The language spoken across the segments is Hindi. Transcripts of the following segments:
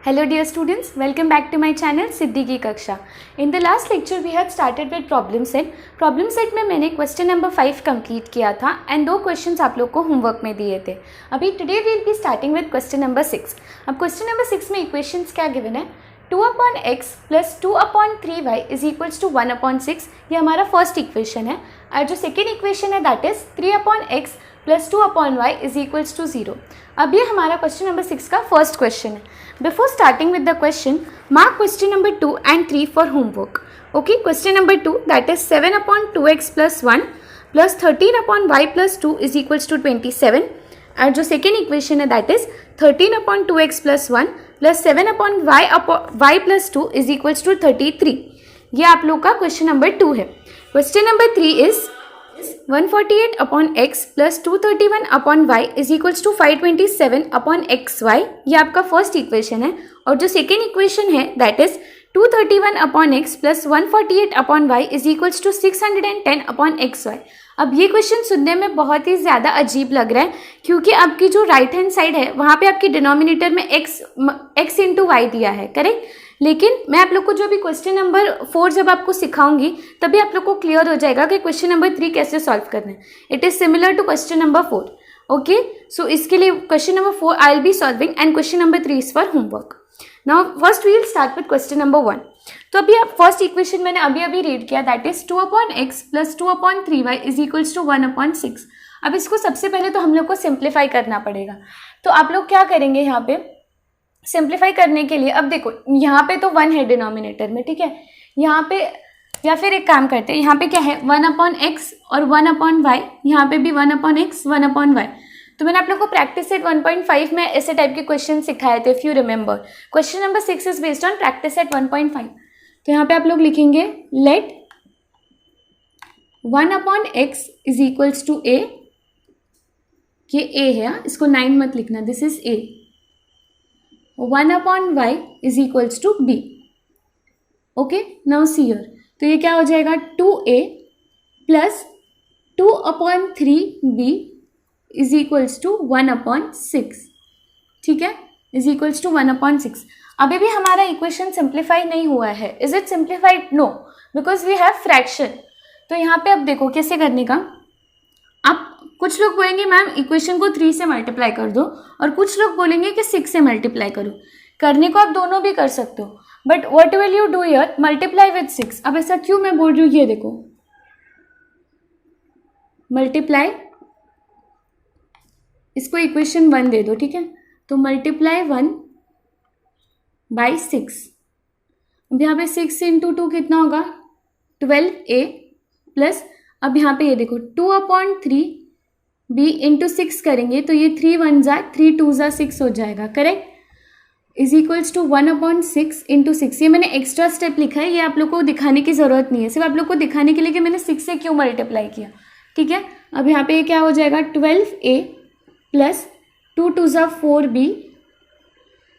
Hello dear students, welcome back to my channel सिद्धि की कक्षा. In the last lecture we had started with problem set. Problem set में मैंने क्वेश्चन नंबर 5 कंप्लीट किया था एंड 2 क्वेश्चंस आप लोग को होमवर्क में दिए थे. अभी today we will be starting with question number 6. अब क्वेश्चन नंबर 6 में इक्वेशंस क्या गिवन है? 2/x plus 2/3y is equals to 1/6. ये हमारा फर्स्ट इक्वेशन है और जो सेकेंड इक्वेशन है that is 3/x plus 2/y is equals to 0. अब ये हमारा क्वेश्चन नंबर 6 का फर्स्ट क्वेश्चन है. Before starting with the question, mark question number 2 and 3 for homework. Okay, question number 2 that is 7/2x plus 1 plus 13/y plus 2 is equals to 27. और जो सेकेंड इक्वेशन है that is 13/2x plus 1 plus 7/y plus 2 is equals to 33. ये आप लोग का क्वेश्चन नंबर 2 है. Question number 3 is 148/x plus 231/y is equals to 527/xy. ये आपका फर्स्ट इक्वेशन है. और जो सेकेंड इक्वेशन है that is 231/x plus 148/y is equals to 610/xy. अब ये क्वेश्चन सुनने में बहुत ही ज़्यादा अजीब लग रहा है क्योंकि आपकी जो राइट हैंड साइड है वहाँ पे आपकी डिनोमिनेटर में x इंटू वाई दिया है, करेक्ट. लेकिन मैं आप लोग को जो भी क्वेश्चन नंबर 4 जब आपको सिखाऊंगी तभी आप लोग को क्लियर हो जाएगा कि क्वेश्चन नंबर 3 कैसे सॉल्व करना है. It is similar to question number 4. Okay, so इसके लिए question number 4 I will be solving and question number 3 is for homework. Now first we will start with question number 1. तो अभी आप फर्स्ट इक्वेशन मैंने अभी रीड किया that is 2/x plus 2/3y is equals to 1/6. अब इसको सबसे पहले तो हम लोग को सिंप्लीफाई करना पड़ेगा. तो आप लोग क्या करेंगे यहाँ पे सिंप्लीफाई करने के लिए? अब देखो यहाँ पे तो 1 है डिनोमिनेटर में, ठीक है. यहाँ पे या फिर एक काम करते हैं, यहाँ पे क्या है 1/x और 1/y. यहाँ पे भी 1/x 1/y. तो मैंने आप लोग को प्रैक्टिस सेट 1.5 में ऐसे टाइप के क्वेश्चन सिखाए थे, if you remember. Question number 6 is based on practice set 1.5. तो यहाँ पे आप लोग लिखेंगे let 1/x is equals to a. ये a है, इसको 9 मत लिखना, this is a. 1/y is equals to b. Okay, now see here. तो ये क्या हो जाएगा 2a plus 2/3b is equals to 1/6. ठीक है, इज इक्वल्स टू 1/6. अभी भी हमारा इक्वेशन सिंप्लीफाई नहीं हुआ है. Is it simplified? No, because we have fraction. तो यहाँ पे अब देखो कैसे करने का. आप कुछ लोग बोलेंगे मैम इक्वेशन को 3 से मल्टीप्लाई कर दो और कुछ लोग बोलेंगे कि 6 से मल्टीप्लाई करो. करने को आप दोनों भी कर सकते हो, but what will you do here, multiply with 6. अब ऐसा क्यों मैं बोल रही हूँ, ये देखो मल्टीप्लाई, इसको इक्वेशन 1 दे दो, ठीक है. तो मल्टीप्लाई 1 बाई 6. अब यहाँ पे 6 इंटू 2 कितना होगा 12a प्लस, अब यहाँ पे ये देखो 2/3b इंटू 6 करेंगे तो ये 3 1 जा 3 2 जा 6 हो जाएगा, correct. Is equals to 1/6 into 6. ये मैंने एक्स्ट्रा स्टेप लिखा है, ये आप लोग को दिखाने की ज़रूरत नहीं है, सिर्फ आप लोग को दिखाने के लिए कि मैंने 6 से क्यों मल्टीप्लाई किया, ठीक है. अब यहाँ पे क्या हो जाएगा 12a प्लस 2 2 जा 4b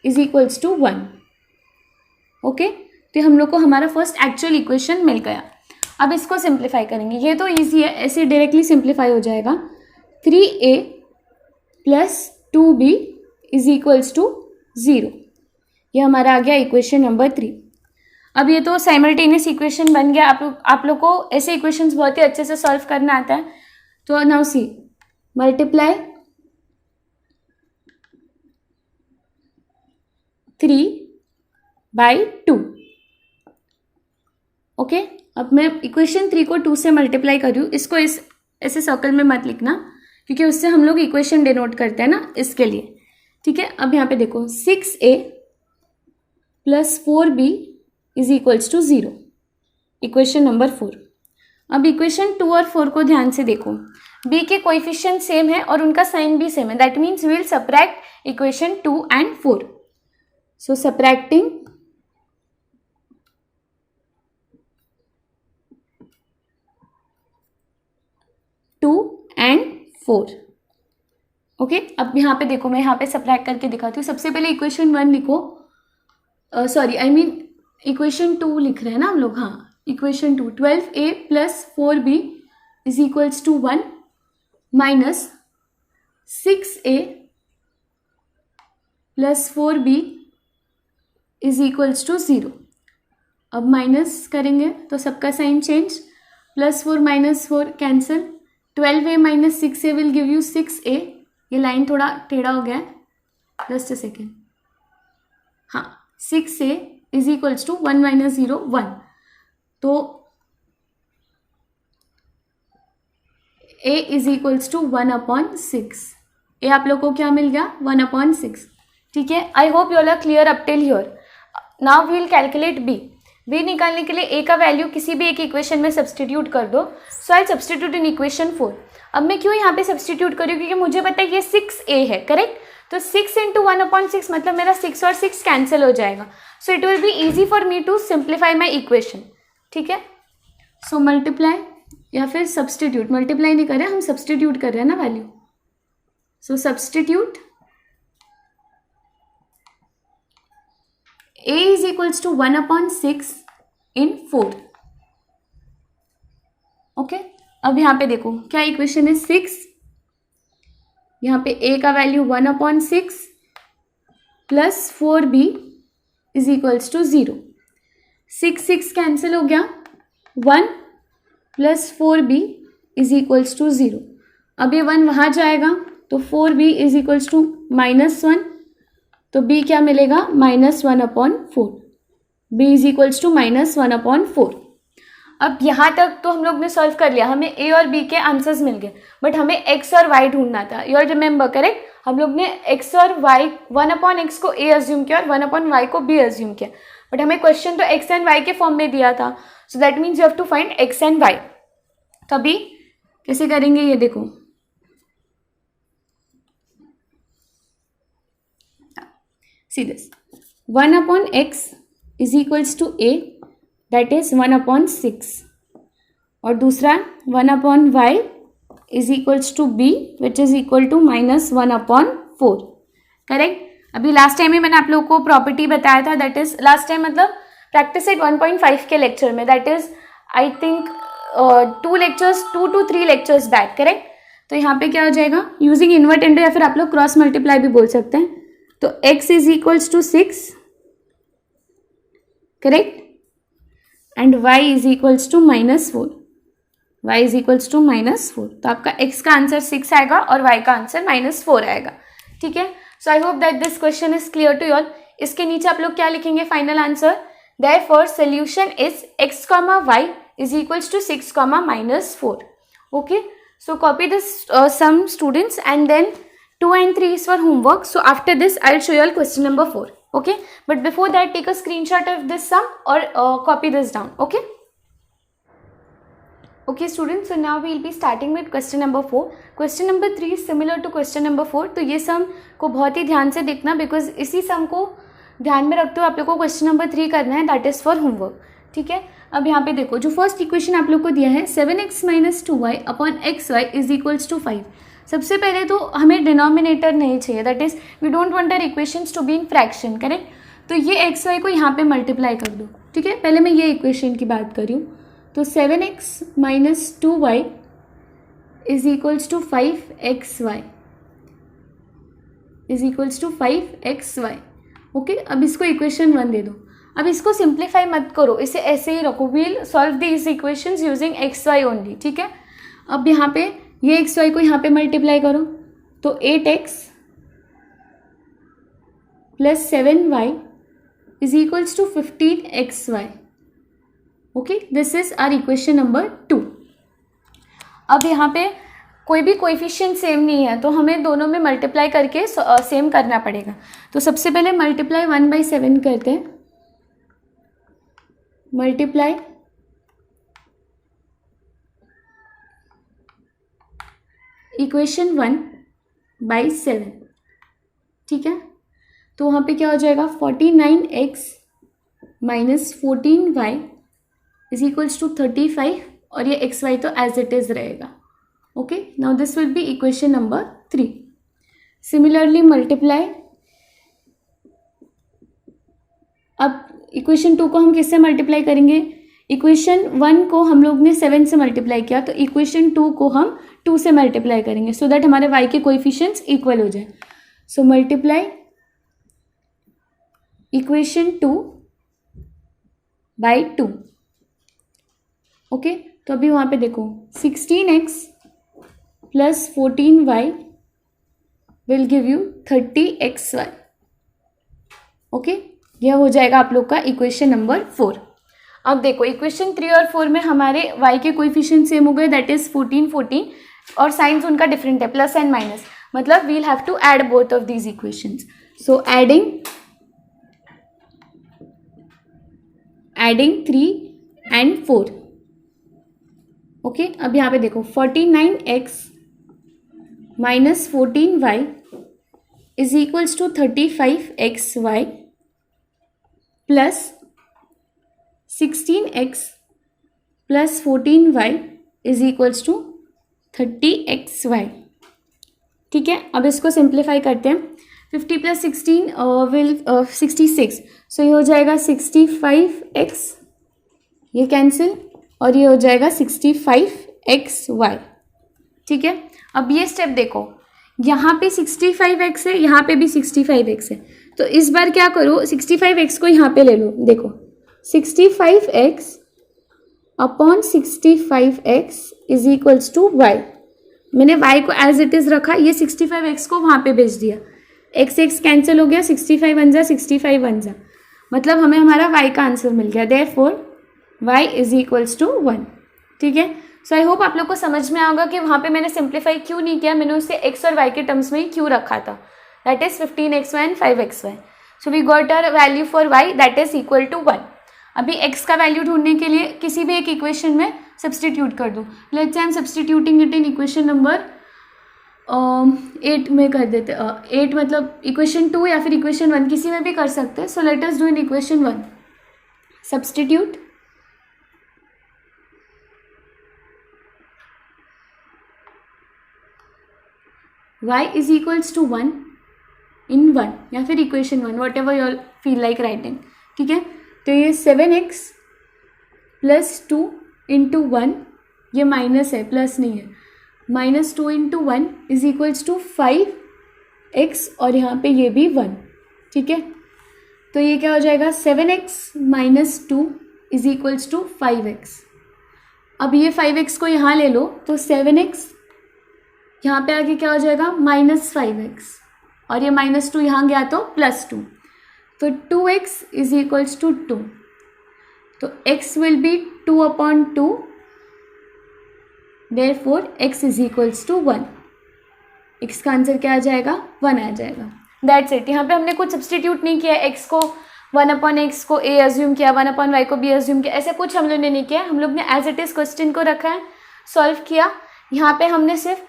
is equals to 1. Okay, तो हम लोग को हमारा फर्स्ट एक्चुअल इक्वेशन मिल गया. अब इसको सिंप्लीफाई करेंगे, ये तो इजी है, ऐसे डायरेक्टली सिंप्लीफाई हो जाएगा. 3a plus 2b is equals to 0. ये हमारा आ गया इक्वेशन नंबर 3. अब ये तो साइमल्टेनियस इक्वेशन बन गया. आप लोग को ऐसे इक्वेशंस बहुत ही अच्छे से सॉल्व करना आता है. तो नाउ सी मल्टीप्लाई 3/2. ओके, अब मैं इक्वेशन 3 को 2 से मल्टीप्लाई कर रही हूँ. इसको इस ऐसे सर्कल में मत लिखना क्योंकि उससे हम लोग इक्वेशन डिनोट करते हैं ना, इसके लिए, ठीक है. अब यहाँ पे देखो 6a plus 4b is equals to 0. Equation number 4. अब इक्वेशन 2 और 4 को ध्यान से देखो. b के कोएफिशिएंट सेम है और उनका साइन भी सेम है. That means we will subtract equation 2 and 4. So subtracting 2 and 4. Okay, अब यहाँ पे देखो, मैं यहाँ पे सबट्रैक्ट करके दिखाती हूँ. सबसे पहले इक्वेशन 1 लिखो, सॉरी आई मीन इक्वेशन 2 लिख रहे हैं ना हम लोग. हाँ, equation 2 12a plus 4b is equals to 1 minus 6a plus 4b is equals to 0। अब माइनस करेंगे तो सबका sign change, +4 -4 cancel, 12a - 6a will give you 6a। ये लाइन थोड़ा टेढ़ा हो गया है, जस्ट अ सेकेंड। हाँ, 6a इज इक्वल्स टू 1 - 0 1। तो a इज इक्वल्स टू 1/6। ए आप लोग को क्या मिल गया? 1/6। ठीक है, I hope you all are clear up till here. Now we will calculate b. B निकालने के लिए ए का वैल्यू किसी भी एक इक्वेशन में सब्सटीट्यूट कर दो। सो आई सब्सटीट्यूट इन इक्वेशन 4। अब मैं क्यों यहाँ पे सब्सटीट्यूट कर रही हूँ? क्योंकि मुझे पता है ये 6a है, करेक्ट। तो 6 × 1/6 मतलब मेरा 6 और 6 कैंसिल हो जाएगा। So it will be easy for me to simplify my equation. ठीक है, सो मल्टीप्लाई या फिर सब्सटीट्यूट, मल्टीप्लाई नहीं कर रहे हम, सब्सटीट्यूट कर रहे हैं ना value. So substitute a is equals to 1/6 in 4। Okay, अब यहाँ पे देखो क्या इक्वेशन है? 6, यहाँ पे a का value 1/6 plus 4b is equals to 0। 6 cancel हो गया, 1 plus 4b is equals to 0। अब ये 1 वहाँ जाएगा तो 4b इज इक्वल्स टू -1, तो b क्या मिलेगा? -1/4। b is equals to -1/4। अब यहाँ तक तो हम लोग ने सॉल्व कर लिया, हमें a और b के आंसर्स मिल गए, बट हमें x और y ढूंढना था। You all remember, correct? हम लोग ने x और y 1/x को a अज्यूम किया और 1/y को b अज्यूम किया, बट हमें क्वेश्चन तो x एंड y के फॉर्म में दिया था। So that means you have to find x and y। तो अभी कैसे करेंगे ये देखो। See this, 1/x is equals to a, that is 1/6, और दूसरा 1/y is equals to b, which is equal to -1/4। Correct? अभी लास्ट टाइम ही मैंने आप लोगों को प्रॉपर्टी बताया था, दैट इज लास्ट टाइम मतलब प्रैक्टिस एट 1.5 के लेक्चर में, that is I think 2 to 3 lectures back, correct? तो यहाँ पे क्या हो जाएगा? यूजिंग इन्वर्ट इंटू या फिर आप लोग क्रॉस मल्टीप्लाई भी बोल सकते हैं। तो x is equals to 6, correct, and y is equals to -4। y is equals to -4, तो आपका x का आंसर 6 आएगा और y का आंसर -4 आएगा। ठीक है, so I hope that this question is clear to you all. इसके नीचे आप लोग क्या लिखेंगे? Final answer. Therefore solution is x, y is equals to 6, -4। Okay, so copy this sum students and then 2 and 3 is for homework. So after this I'll show you all question number 4. Okay, but before that take a screenshot of this sum or copy this down. Okay, okay students, so now we will be starting with question number 4. Question number 3 is similar to question number 4. तो ये सम को बहुत ही ध्यान से देखना, बिकॉज इसी सम को ध्यान में रखते हुए आप लोग को क्वेश्चन नंबर 3 करना है, दैट इज फॉर होमवर्क। ठीक है, अब यहाँ पे देखो जो फर्स्ट इक्वेशन आप लोग को दिया है 7x - 2y/xy is equals to 5। सबसे पहले तो हमें डिनोमिनेटर नहीं चाहिए, that is we don't want our equations to be in fraction, correct? तो ये एक्स वाई को यहाँ पे मल्टीप्लाई कर दो। ठीक है, पहले मैं ये इक्वेशन की बात कर रही हूँ। तो 7x - 2y is equals to 5xy is equals to 5xy। Okay, अब इसको इक्वेशन 1 दे दो। अब इसको सिंप्लीफाई मत करो, इसे ऐसे ही रखो। We'll solve these equations using x y only. ठीक है, अब यहाँ पे ये एक्स वाई को यहाँ पे मल्टीप्लाई करो, तो 8x + 7y is equals to 15xy। Okay, this is our equation number 2। अब यहाँ पे कोई भी कोएफिशिएंट सेम नहीं है, तो हमें दोनों में मल्टीप्लाई करके सेम करना पड़ेगा। तो सबसे पहले मल्टीप्लाई 1/7 करते हैं, मल्टीप्लाई इक्वेशन 1/7। ठीक है, तो वहाँ पे क्या हो जाएगा? 49x - 14y is equals to 35, और ये एक्स वाई तो एज इट इज रहेगा। Okay, now this will B equation number 3। Similarly multiply, अब इक्वेशन 2 को हम किससे मल्टीप्लाई करेंगे? इक्वेशन 1 को हम लोग ने 7 से मल्टीप्लाई किया, तो इक्वेशन 2 को हम 2 से मल्टीप्लाई करेंगे, सो दैट हमारे y के कोएफिशिएंट्स इक्वल हो जाए। So multiply equation 2 by 2। Okay, तो अभी वहाँ पे देखो 16x plus 14y will give you 30xy। Okay, यह हो जाएगा आप लोग का इक्वेशन नंबर 4। अब देखो इक्वेशन 3 और 4 में हमारे y के कोएफिशिएंट सेम हो गए, दैट इज 14 14, और साइंस उनका डिफरेंट है, प्लस एंड माइनस, मतलब we will have to add both of these equations. So adding 3 and 4। Okay, अब यहाँ पे देखो 49x minus 14y is equals to 35xy plus 16x plus 14y is equals to 30xy। ठीक है, अब इसको सिंप्लीफाई करते हैं। 50 प्लस 16 विल 66, सो ये हो जाएगा 65x, ये कैंसिल, और ये हो जाएगा 65xy। ठीक है, अब ये स्टेप देखो, यहाँ पे 65x है, यहाँ पे भी 65x है, तो इस बार क्या करो, 65x को यहाँ पे ले लो। देखो 65x upon 65x is equals to y। मैंने y को एज इट इज़ रखा, ये 65x को वहाँ पे भेज दिया, x x कैंसिल हो गया, 65 बन जा, 65 बन जा, मतलब हमें हमारा y का आंसर मिल गया। Therefore y is equals to 1। ठीक है, सो आई होप आप लोग को समझ में आएगा कि वहाँ पे मैंने सिंप्लीफाई क्यों नहीं किया, मैंने उसे x और y के टर्म्स में ही क्यों रखा था, that is 15xy and 5xy। So we got a value for y that is equal to 1। अभी x का वैल्यू ढूंढने के लिए किसी भी एक इक्वेशन में सब्सटीट्यूट कर दो। Let's say I am substituting it in equation number 8 में कर देते, 8 मतलब इक्वेशन 2 या फिर इक्वेशन 1, किसी में भी कर सकते हैं। So let us do in equation 1। Substitute y is equals to 1 in 1 या फिर equation 1, whatever you feel like writing. ठीक है, तो ये 7x प्लस 2 इंटू 1, ये माइनस है, प्लस नहीं है, minus 2 into 1 is equals to 5x, और यहाँ पे ये भी 1। ठीक है, तो ये क्या हो जाएगा, 7x minus 2 is equals to 5x। अब ये 5x को यहाँ ले लो, तो 7x यहाँ पे आगे क्या हो जाएगा, माइनस 5x, और ये माइनस 2 यहाँ गया तो प्लस 2, तो 2x इज इक्वल्स टू 2, तो x will be 2 upon 2, therefore x is equals to 1। x का आंसर क्या आ जाएगा, 1 आ जाएगा। That's it. यहाँ पे हमने कुछ सब्सटीट्यूट नहीं किया, x को 1 अपॉन x को a अज्यूम किया, 1 अपॉन y को b अज्यूम किया, ऐसा कुछ हम लोग ने नहीं किया। हम लोग ने एज इट इज क्वेश्चन को रखा है, सॉल्व किया। यहाँ पे हमने सिर्फ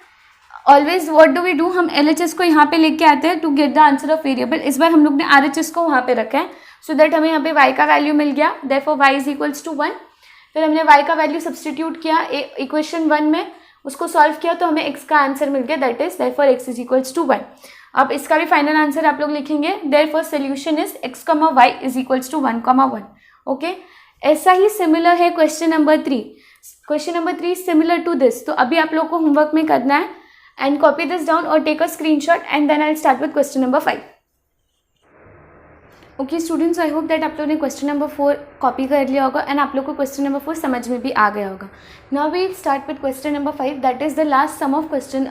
always what do we do, हम LHS को यहाँ पे लेके आते हैं to get the answer of variable. इस बार हम लोग ने RHS को वहाँ पे रखा है, सो दैट हमें यहाँ पे y का वैल्यू मिल गया, therefore y is equals to 1। फिर हमने y का वैल्यू सब्सटीट्यूट किया इक्वेशन 1 में, उसको सॉल्व किया तो हमें x का आंसर मिल गया, that is therefore x is equals to 1। अब इसका भी फाइनल आंसर आप लोग लिखेंगे, therefore solution is x, y is equals to 1, 1। Okay, ऐसा ही सिमिलर है question number 3। Question number 3 is similar to this. तो अभी आप लोग को होमवर्क में करना है, and copy this down or take a screenshot, and then I'll start with question number 5. Okay students, I hope that आप लोगों ने question number 4 copy कर लिया होगा and आप लोग को question number 4 समझ में भी आ गया होगा। Now we'll start with question number 5, that is the last sum of question,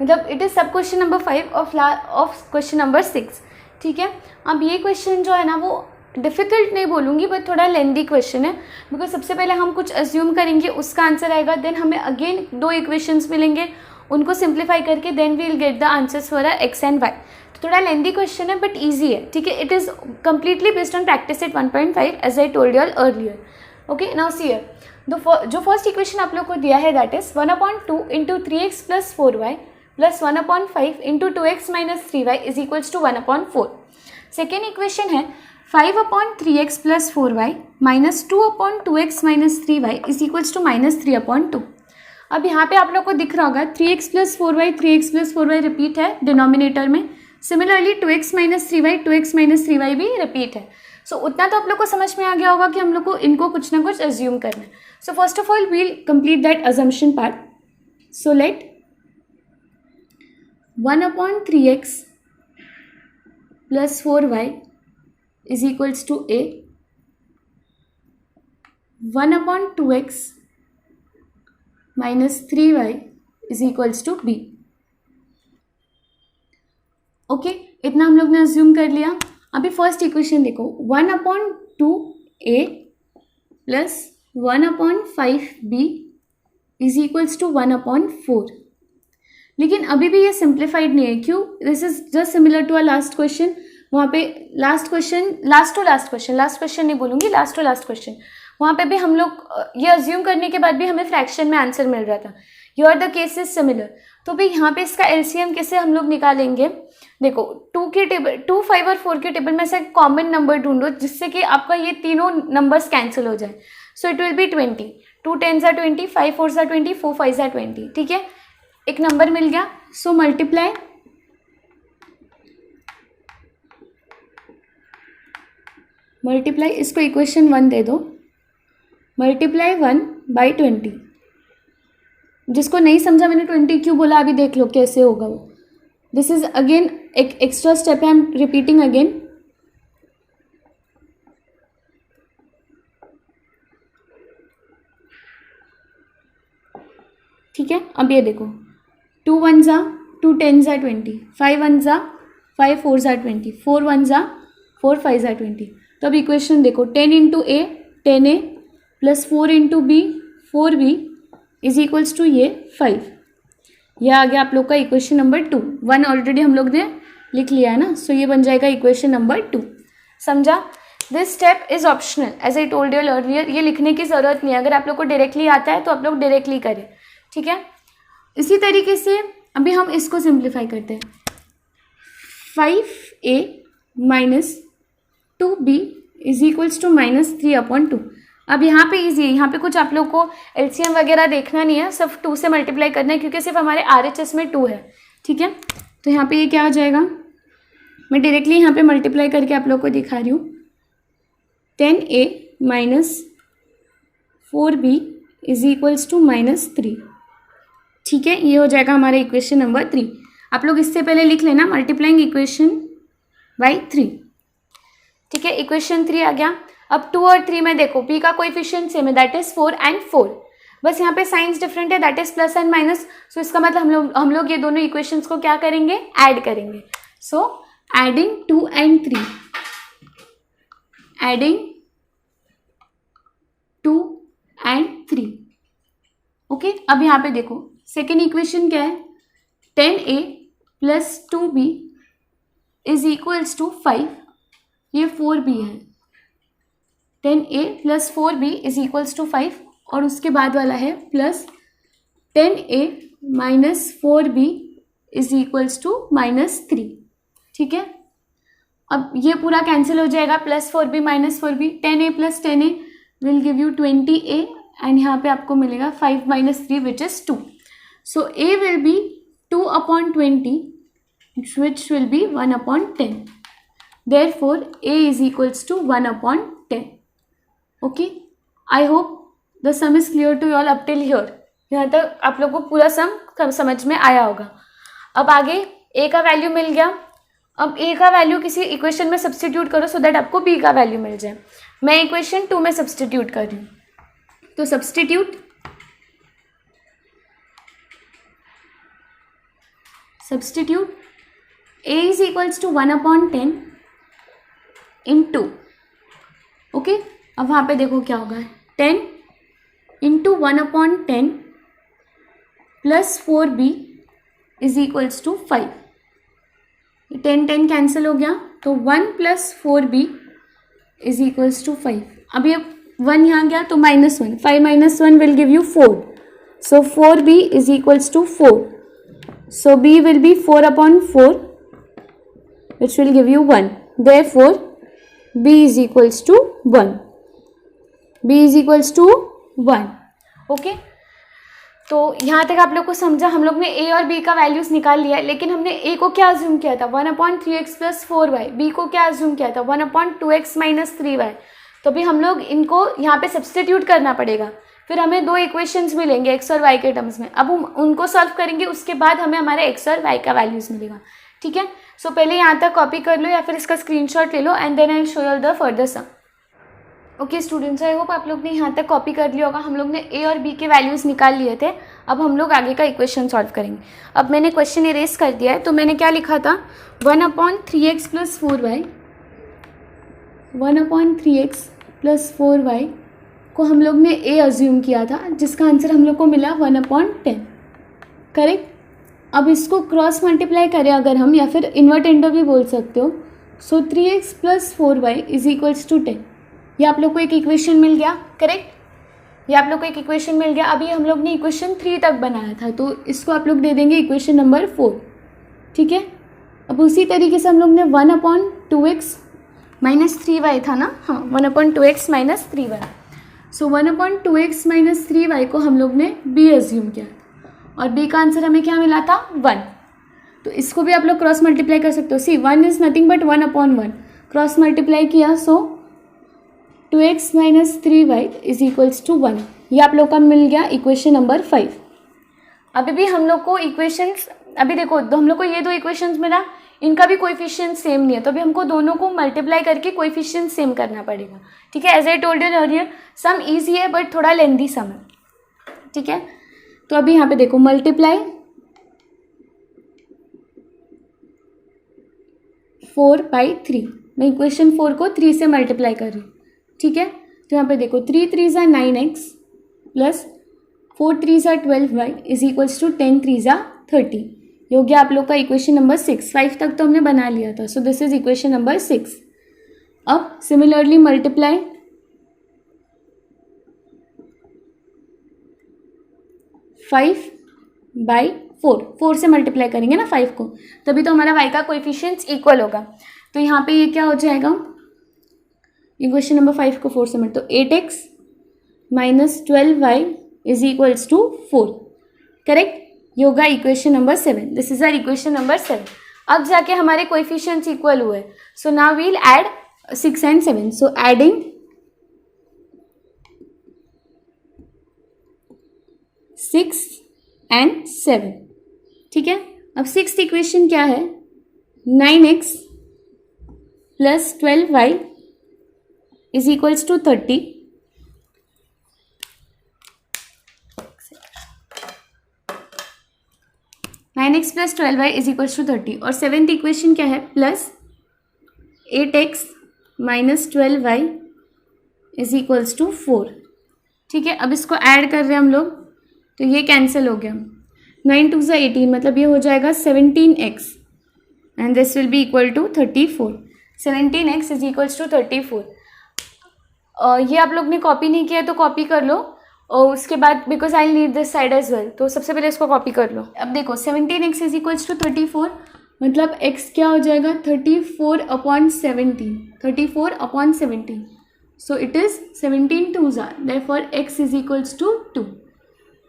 मतलब it is sub question number 5 of question number 6। ठीक है, अब ये question जो है ना वो डिफ़िकल्ट नहीं बोलूँगी, बट थोड़ा लेंदी क्वेश्चन है, बिकॉज सबसे पहले हम कुछ अज्यूम करेंगे, उसका आंसर आएगा, देन हमें अगेन 2 इक्वेशंस मिलेंगे, उनको सिंप्लीफाई करके then we will get the answers for x and y। तो थोड़ा लेंदी क्वेश्चन है बट ईजी है। ठीक है, it is completely based on practice at 1.5 as I told you all earlier. Okay, now see here जो फर्स्ट इक्वेशन आप लोग को दिया है that is 1/2 into 3x plus 4y plus 1/5 into 2x minus 3y is equals to 1/4। Second equation है 5/3x plus 4y minus 2/2x minus 3y is equals to minus 3/2। अब यहाँ पे आप लोग को दिख रहा होगा 3x प्लस 4y रिपीट है डिनोमिनेटर में, सिमिलरली 2x माइनस 3y भी रिपीट है। सो उतना तो आप लोग को समझ में आ गया होगा कि हम लोग को इनको कुछ ना कुछ अज्यूम करना है। So first of all we'll complete that assumption part. So let 1/3x plus 4y is equals to a, 1/2x minus 3y is equals to b. Okay, इतना हम लोग ने अज्यूम कर लिया। अभी फर्स्ट इक्वेशन देखो, 1/2a plus 1/5b is equals to 1/4। लेकिन अभी भी ये सिंप्लीफाइड नहीं है, क्यों? This is just similar to a last question. वहाँ पे लास्ट क्वेश्चन नहीं बोलूँगी, लास्ट क्वेश्चन, वहाँ पे भी हम लोग ये अज्यूम करने के बाद भी हमें फ्रैक्शन में आंसर मिल रहा था। Your the case is similar. तो भाई यहाँ पे इसका एलसीएम कैसे हम लोग निकालेंगे? देखो 2 के टेबल, 2, 5 और 4 के टेबल में से कॉमन नंबर ढूंढो जिससे कि आपका ये तीनों नंबर्स कैंसिल हो जाए। सो it will B 20, 2 10s are 20, 5 4s are 20, 4 5s are 20। ठीक है, एक नंबर मिल गया। सो मल्टीप्लाई इसको इक्वेशन 1 दे दो, मल्टीप्लाई 1/20। जिसको नहीं समझा मैंने 20 क्यों बोला अभी देख लो कैसे होगा वो। दिस इज अगेन एक एक्स्ट्रा स्टेप है, आई एम रिपीटिंग अगेन। ठीक है, अब ये देखो 2 1s are 2 10s are 20, 5 1s are 5 4s are 20, 4 1s are 4 5s are 20। तो अब इक्वेशन देखो 10 into a 10a plus 4 into b 4b is equals to ये 5। यह आ गया आप लोग का इक्वेशन नंबर 2। 1 ऑलरेडी हम लोग ने लिख लिया है ना, सो ये बन जाएगा इक्वेशन नंबर 2। समझा? This step is optional as I told you earlier. ये लिखने की ज़रूरत नहीं है, अगर आप लोग को डायरेक्टली आता है तो आप लोग डायरेक्टली करें। ठीक है, इसी तरीके से अभी हम इसको सिंप्लीफाई करते हैं। 5a minus 2b is equals to -3/2। अब यहाँ पे इजी है, यहाँ पे कुछ आप लोग को एलसीएम वगैरह देखना नहीं है, सिर्फ 2 से मल्टीप्लाई करना है क्योंकि सिर्फ हमारे आरएचएस में 2 है। ठीक है, तो यहाँ पे ये क्या हो जाएगा, मैं डायरेक्टली यहाँ पे मल्टीप्लाई करके आप लोग को दिखा रही हूँ। 10a minus 4b is equals to -3। ठीक है, ये हो जाएगा हमारा इक्वेशन नंबर 3। आप लोग इससे पहले लिख लेना मल्टीप्लाइंग इक्वेशन बाई 3। ठीक है, इक्वेशन 3 आ गया। अब 2 और 3 में देखो p का कोएफिशिएंट सेम है, दैट इज 4 and 4। बस यहाँ पे साइंस डिफरेंट है, that is plus and minus. So इसका मतलब हम लोग ये दोनों इक्वेशंस को क्या करेंगे, ऐड करेंगे। So adding 2 and 3, adding 2 and 3। Okay, अब यहाँ पे देखो सेकेंड इक्वेशन क्या है, 10a plus 2b is equals to 5, ये 4b है। 10a plus 4b is equals to 5 और उसके बाद वाला है plus 10a minus 4b is equals to -3। ठीक है, अब ये पूरा कैंसिल हो जाएगा, plus 4b minus 4b, 10a plus 10a will give you 20a and यहाँ पे आपको मिलेगा 5 - 3 which is 2। So a will be 2/20 which will be 1/10. Therefore a is equals to 1/10. Okay, I hope the sum is clear to you all up till here. यहाँ तक आप लोग को पूरा सम समझ में आया होगा। अब आगे a का वैल्यू मिल गया। अब a का वैल्यू किसी इक्वेशन में सब्सटीट्यूट करो सो दैट आपको b का वैल्यू मिल जाए। मैं इक्वेशन 2 में सब्सटीट्यूट कर रही हूँ, तो substitute a is equals to 1/10 into, okay, अब वहाँ पे देखो क्या होगा, 10 into 1/10 plus 4b is equals to 5। 10 cancel हो गया तो 1 plus 4b is equals to 5। अब ये 1 यहाँ गया तो -1, 5 - 1 will give you 4, so 4b is equals to 4, so b will be 4/4 which will give you 1, therefore b is equals to 1, b is equals to 1। Okay, तो यहाँ तक आप लोग को समझा। हम लोग ने a और b का वैल्यूज निकाल लिया है, लेकिन हमने a को क्या अज्यूम किया था, 1/3x प्लस 4y, b को क्या अज्यूम किया था, 1/2x माइनस 3y। तो भी हम लोग इनको यहाँ पे सब्सटीट्यूट करना पड़ेगा, फिर हमें 2 इक्वेशंस मिलेंगे x और y के टर्म्स में। अब हम उनको सॉल्व करेंगे, उसके बाद हमें हमारे x और y का वैल्यूज मिलेगा। ठीक है। सो पहले यहाँ तक कॉपी कर लो या फिर इसका स्क्रीनशॉट ले लो and then I will show you the further sum. Okay students, I hope आप लोग ने यहाँ तक कॉपी कर लिया होगा। हम लोग ने ए और बी के वैल्यूज़ निकाल लिए थे। अब हम लोग आगे का इक्वेशन सॉल्व करेंगे। अब मैंने क्वेश्चन इरेज कर दिया है, तो मैंने क्या लिखा था 1/3x + 4y, 1/3x + 4y को हम लोग ने ए अज्यूम किया था, जिसका आंसर हम लोग को मिला 1/10, करेक्ट। अब इसको क्रॉस मल्टीप्लाई करें अगर हम, या फिर इन्वर्टेंडो भी बोल सकते हो। सो 3x + 4y = 10। ये आप लोग को एक इक्वेशन मिल गया, करेक्ट। ये आप लोग को एक इक्वेशन मिल गया। अभी हम लोग ने इक्वेशन 3 तक बनाया था, तो इसको आप लोग दे देंगे इक्वेशन नंबर 4, ठीक है। अब उसी तरीके से हम लोग ने 1/2x - 3y था ना, हाँ 1/2x - 3y। सो 1/2x - 3y को हम लोग ने b अज्यूम किया और b का आंसर हमें क्या मिला था 1। तो इसको भी आप लोग क्रॉस मल्टीप्लाई कर सकते हो। सी 1 is nothing but 1/1, cross multiply किया, सो 2x - 3y = 1। ये आप लोग का मिल गया इक्वेशन नंबर 5। अभी भी हम लोग को इक्वेशंस, अभी देखो हम लोग को ये दो इक्वेशंस मिला, इनका भी कोएफिशिएंट सेम नहीं है, तो अभी हमको दोनों को मल्टीप्लाई करके कोएफिशिएंट सेम करना पड़ेगा, ठीक है। As I told you earlier, sum easy है बट थोड़ा लेंदी सम है, ठीक है। तो अभी यहाँ पे देखो मल्टीप्लाई 4/3, मैं इक्वेशन 4 को 3 से मल्टीप्लाई कर रही हूँ, ठीक है। तो यहाँ पे देखो 3 3 = 9x + 4 3 = 12y = 10 3 = 30। ये हो गया आप लोग का इक्वेशन नंबर 6। 5 तक तो हमने बना लिया था, so this is equation number 6। अब सिमिलरली मल्टीप्लाई 5/4, 4 से मल्टीप्लाई करेंगे ना 5 को, तभी तो हमारा y का कोएफिशिएंट्स इक्वल होगा। तो यहाँ पे ये क्या हो जाएगा, इक्वेशन नंबर 5 को 4 से मल्ट, तो 8x - 12y = 4, करेक्ट। ये होगा equation number 7। This is our equation number 7। अब जाके हमारे कोएफिशिएंट्स इक्वल हुए, so now we will add 6 and 7। So adding 6 and 7, ठीक है। अब सिक्स्थ इक्वेशन क्या है, 9x + 12y = 30। 9x + 12y = 30। और सेवेंथ इक्वेशन क्या है, +8x - 12y = 4, ठीक है। अब इसको ऐड कर रहे हैं हम लोग, तो ये कैंसिल हो गया। 9 2 = 18, मतलब ये हो जाएगा 17x and this will be equal to 34। 17x = 34। ये आप लोग ने कॉपी नहीं किया तो कॉपी कर लो, और उसके बाद because I need this side as well, तो सबसे पहले इसको कॉपी कर लो। अब देखो 17x = 34, मतलब x क्या हो जाएगा 34/17, 34/17। So it is 17 2s, therefore x = 2।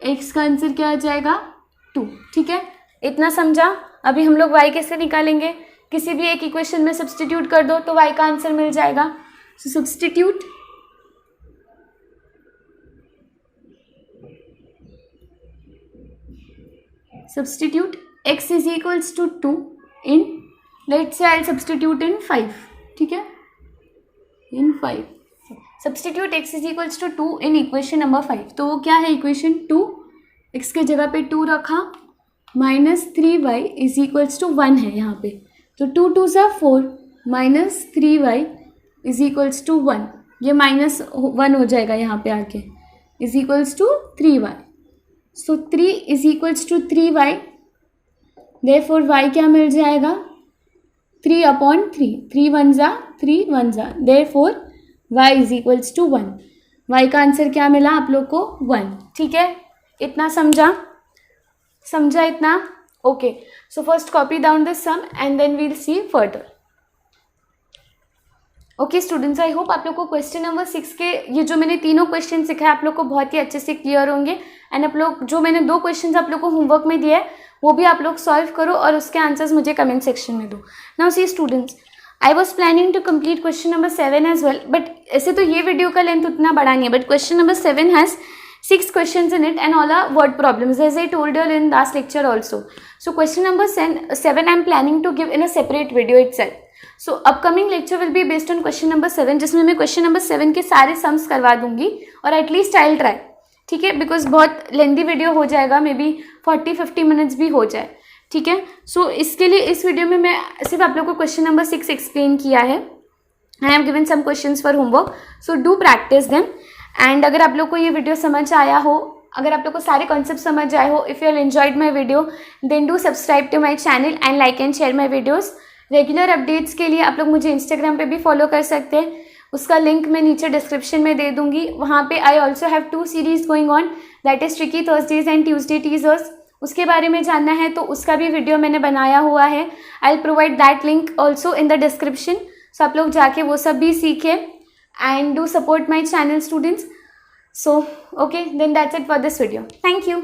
x का आंसर क्या आ जाएगा 2, ठीक है। इतना समझा। अभी हम लोग y कैसे निकालेंगे, किसी भी एक इक्वेशन में सब्सटीट्यूट कर दो तो y का आंसर मिल जाएगा। सो substitute x = 2 in, let's say I'll substitute in 5, ठीक है, in 5। Substitute x = 2 in equation number 5। तो वो क्या है इक्वेशन 2, x के जगह पे 2 रखा, -3y = 1 है यहाँ पे, तो 2 2s are 4, -3y = 1, ये -1 हो जाएगा यहाँ पे आके, = 3y। सो 3 = 3y, देयरफॉर y क्या मिल जाएगा 3/3, 3 1s are 3 1s are, therefore y = 1। y का आंसर क्या मिला आप लोग को 1, ठीक है। इतना समझा इतना, okay. So first copy down this sum and then we'll see further. Okay students, I hope आप लोग को क्वेश्चन नंबर 6 के ये जो मैंने तीनों क्वेश्चन सिखाए आप लोग को बहुत ही अच्छे से क्लियर होंगे। एंड आप लोग जो मैंने 2 क्वेश्चन आप लोग को होमवर्क में दिया है वो भी आप लोग सॉल्व करो और उसके आंसर्स मुझे कमेंट सेक्शन में दो। Now see students, I was planning to complete question number 7 as well, but ऐसे तो ये वीडियो का लेंथ उतना बड़ा नहीं है, but question number 7 has 6 questions in it and all are word problems, as I told you in last lecture also. So question number 7 I am planning to give in a separate video itself. So upcoming lecture will be based on question number 7, जिसमें मैं question number 7 के सारे सम्स करवा दूंगी और एटलीस्ट आई विल ट्राई, ठीक है, बिकॉज बहुत लेंदी वीडियो हो जाएगा, मे बी 40-50 मिनट्स भी हो जाए, ठीक है. सो इसके लिए इस वीडियो में मैं सिर्फ आप लोग को क्वेश्चन नंबर 6 एक्सप्लेन किया है. I have given some questions for homework, so do practice them. And अगर आप लोग को ये वीडियो समझ आया हो, अगर आप लोग को सारे कॉन्सेप्ट समझ आए हो, if you are enjoyed my video then do subscribe to my channel and like and share my videos. Regular updates के लिए आप लोग मुझे इंस्टाग्राम पे भी फॉलो कर सकते हैं, उसका लिंक मैं नीचे डिस्क्रिप्शन में दे दूंगी. वहाँ पे I also have 2 series going on, that is tricky Thursdays and Tuesday teasers. उसके बारे में जानना है तो उसका भी वीडियो मैंने बनाया हुआ है. I will provide that link also in the description. So आप लोग जाके वो सब भी सीखें and do support my channel students. So okay, then that's it for this video. Thank you.